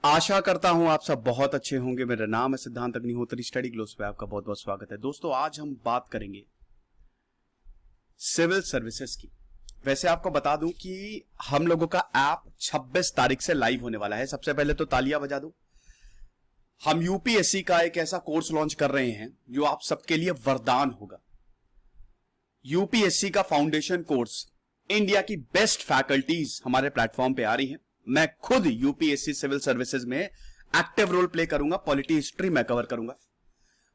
आशा करता हूं आप सब बहुत अच्छे होंगे। मेरा नाम है सिद्धांत अग्निहोत्री, स्टडी ग्लोस पे आपका बहुत बहुत स्वागत है। दोस्तों आज हम बात करेंगे सिविल सर्विसेज की। वैसे आपको बता दूं कि हम लोगों का ऐप 26 तारीख से लाइव होने वाला है। सबसे पहले तो तालियां बजा दो। हम यूपीएससी का एक ऐसा कोर्स लॉन्च कर रहे हैं जो आप सबके लिए वरदान होगा। यूपीएससी का फाउंडेशन कोर्स, इंडिया की बेस्ट फैकल्टीज हमारे प्लेटफॉर्म पे आ रही हैं। मैं खुद यूपीएससी सिविल सर्विसेज में एक्टिव रोल प्ले करूंगा, पॉलिटी हिस्ट्री मैं कवर करूंगा।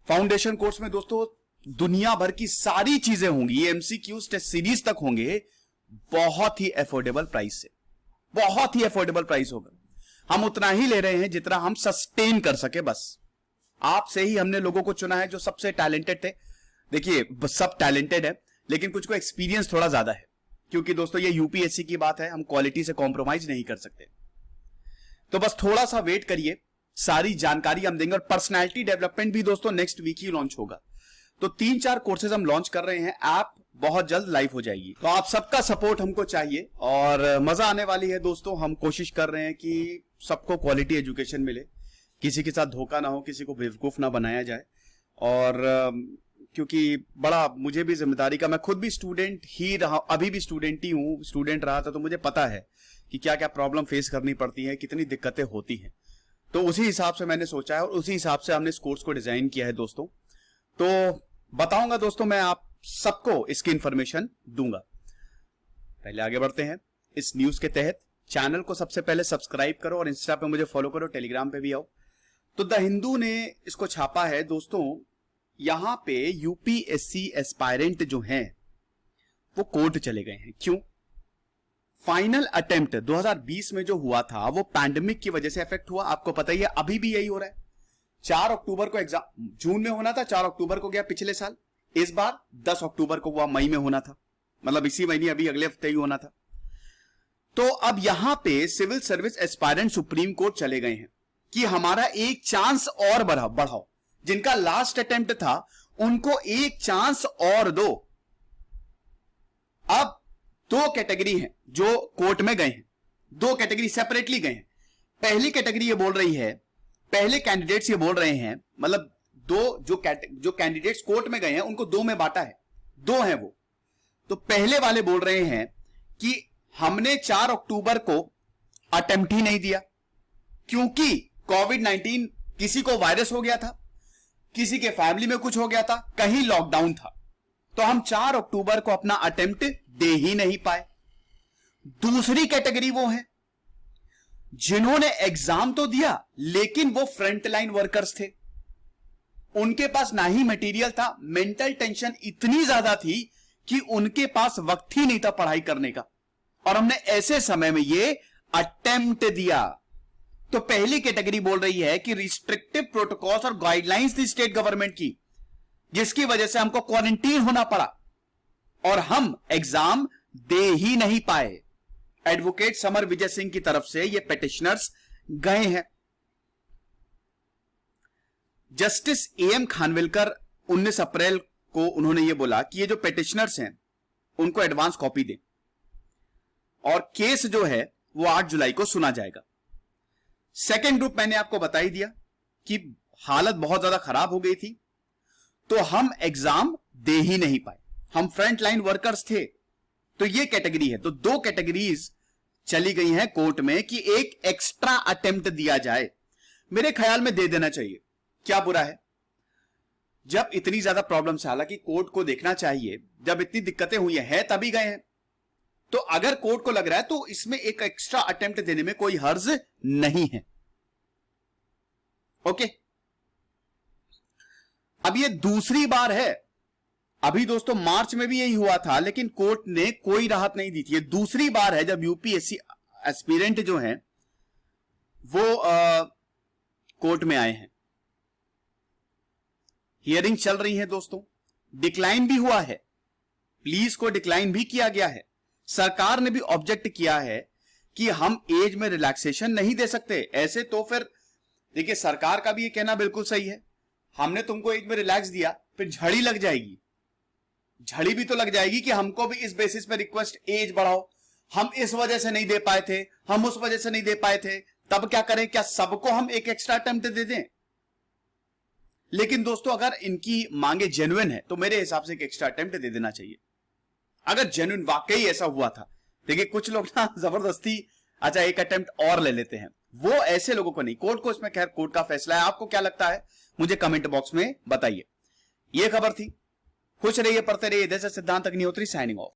फाउंडेशन कोर्स में दोस्तों दुनिया भर की सारी चीजें होंगी, एमसीक्यूज टेस्ट सीरीज तक होंगे, बहुत ही अफोर्डेबल प्राइस से। बहुत ही अफोर्डेबल प्राइस होगा। हम उतना ही ले रहे हैं जितना हम सस्टेन कर सके। बस आपसे ही हमने लोगों को चुना है जो सबसे टैलेंटेड थे। देखिए सब टैलेंटेड है लेकिन कुछ को एक्सपीरियंस थोड़ा ज्यादा है, क्योंकि दोस्तों ये यूपीएससी की बात है, हम क्वालिटी से कॉम्प्रोमाइज नहीं कर सकते। तो बस थोड़ा सा वेट करिए, सारी जानकारी हम देंगे। और पर्सनैलिटी डेवलपमेंट भी दोस्तों नेक्स्ट वीक ही लॉन्च होगा। तो 3-4 कोर्सेज हम लॉन्च कर रहे हैं। ऐप बहुत जल्द लाइव हो जाएगी, तो आप सबका सपोर्ट हमको चाहिए और मजा आने वाली है दोस्तों। हम कोशिश कर रहे हैं कि सबको क्वालिटी एजुकेशन मिले, किसी के साथ धोखा ना हो, किसी को बेवकूफ ना बनाया जाए। और क्योंकि बड़ा मुझे भी जिम्मेदारी का, मैं खुद भी स्टूडेंट ही रहा, अभी भी स्टूडेंट ही हूं, स्टूडेंट रहा था, तो मुझे पता है कि क्या क्या प्रॉब्लम फेस करनी पड़ती है, कितनी दिक्कतें होती हैं। तो उसी हिसाब से मैंने सोचा है और उसी हिसाब से हमने इस कोर्स को डिजाइन किया है दोस्तों। तो बताऊंगा दोस्तों, मैं आप सबको इसकी इंफॉर्मेशन दूंगा। पहले आगे बढ़ते हैं इस न्यूज के तहत। चैनल को सबसे पहले सब्सक्राइब करो और इंस्टा पे मुझे फॉलो करो, टेलीग्राम पे भी आओ। तो द हिंदू ने इसको छापा है दोस्तों। यहां पे यूपीएससी एस्पायरेंट जो हैं वो कोर्ट चले गए हैं। क्यों? फाइनल अटेम्प्ट 2020 में जो हुआ था वो पैंडेमिक की वजह से इफेक्ट हुआ। आपको पता ही है, अभी भी यही हो रहा है। 4 अक्टूबर को एग्जाम जून में होना था, 4 अक्टूबर को गया पिछले साल। इस बार 10 अक्टूबर को हुआ, मई में होना था, मतलब इसी महीने अभी अगले हफ्ते ही होना था। तो अब यहां पे civil service aspirant supreme court चले गए हैं कि हमारा एक चांस और बढ़ाओ। जिनका लास्ट अटेम्प्ट था उनको एक चांस और दो। अब 2 कैटेगरी हैं जो कोर्ट में गए हैं, 2 कैटेगरी सेपरेटली गए हैं। पहली कैटेगरी ये बोल रही है, पहले कैंडिडेट्स ये बोल रहे हैं, मतलब जो कैंडिडेट्स कोर्ट में गए हैं उनको 2 में बांटा है, 2 हैं वो। तो पहले वाले बोल रहे हैं कि हमने 4 अक्टूबर को अटेम्प्ट ही नहीं दिया क्योंकि कोविड-19, किसी को वायरस हो गया था, किसी के फैमिली में कुछ हो गया था, कहीं लॉकडाउन था, तो हम 4 अक्टूबर को अपना अटेम्प्ट दे ही नहीं पाए। दूसरी कैटेगरी वो है जिन्होंने एग्जाम तो दिया लेकिन वो फ्रंटलाइन वर्कर्स थे। उनके पास ना ही मटेरियल था, मेंटल टेंशन इतनी ज्यादा थी कि उनके पास वक्त ही नहीं था पढ़ाई करने का, और हमने ऐसे समय में ये अटेम्प्ट दिया। तो पहली कैटेगरी बोल रही है कि रिस्ट्रिक्टिव प्रोटोकॉल्स और गाइडलाइंस थी स्टेट गवर्नमेंट की, जिसकी वजह से हमको क्वारंटीन होना पड़ा और हम एग्जाम दे ही नहीं पाए। एडवोकेट समर विजय सिंह की तरफ से ये पिटिशनर्स गए हैं। जस्टिस एएम खानविलकर 19 अप्रैल को उन्होंने ये बोला कि ये जो पिटिशनर्स हैं उनको एडवांस कॉपी दें और केस जो है वो 8 जुलाई को सुना जाएगा। सेकेंड ग्रुप मैंने आपको बता ही दिया कि हालत बहुत ज्यादा खराब हो गई थी, तो हम एग्जाम दे ही नहीं पाए, हम फ्रंट लाइन वर्कर्स थे। तो ये कैटेगरी है। तो 2 कैटेगरीज चली गई हैं कोर्ट में कि एक एक्स्ट्रा अटेम्प्ट दिया जाए। मेरे ख्याल में दे देना चाहिए, क्या बुरा है? जब इतनी ज्यादा प्रॉब्लम है, हालांकि कोर्ट को देखना चाहिए, जब इतनी दिक्कतें हुई हैं तभी गए हैं, तो अगर कोर्ट को लग रहा है तो इसमें एक एक्स्ट्रा अटेम्प्ट देने में कोई हर्ज नहीं है। ओके, अब ये दूसरी बार है। अभी दोस्तों मार्च में भी यही हुआ था लेकिन कोर्ट ने कोई राहत नहीं दी थी। ये दूसरी बार है जब यूपीएससी एस्पिरेंट जो हैं वो कोर्ट में आए हैं। हियरिंग चल रही है दोस्तों, डिक्लाइन भी हुआ है, प्लीज को डिक्लाइन भी किया गया है। सरकार ने भी ऑब्जेक्ट किया है कि हम एज में रिलैक्सेशन नहीं दे सकते। ऐसे तो फिर देखिए, सरकार का भी ये कहना बिल्कुल सही है, हमने तुमको एज में रिलैक्स दिया, फिर झड़ी लग जाएगी, झड़ी भी तो लग जाएगी कि हमको भी इस बेसिस पे रिक्वेस्ट एज बढ़ाओ, हम इस वजह से नहीं दे पाए थे, हम उस वजह से नहीं दे पाए थे, तब क्या करें, क्या सबको हम एक एक्स्ट्रा अटेम्प्ट दे दें? लेकिन दोस्तों अगर इनकी मांगे जेन्युइन है तो मेरे हिसाब से एक एक्स्ट्रा अटेम्प्ट दे देना चाहिए, अगर जेन्युइन वाकई ऐसा हुआ था। देखिए कुछ लोग ना जबरदस्ती अच्छा एक अटेम्प्ट और ले लेते हैं, वो ऐसे लोगों को नहीं, कोर्ट को इसमें खैर कोर्ट का फैसला है। आपको क्या लगता है मुझे कमेंट बॉक्स में बताइए। ये खबर थी, खुश रहिए, पढ़ते रहिए। जैसे सिद्धांत अग्निहोत्री साइनिंग ऑफ।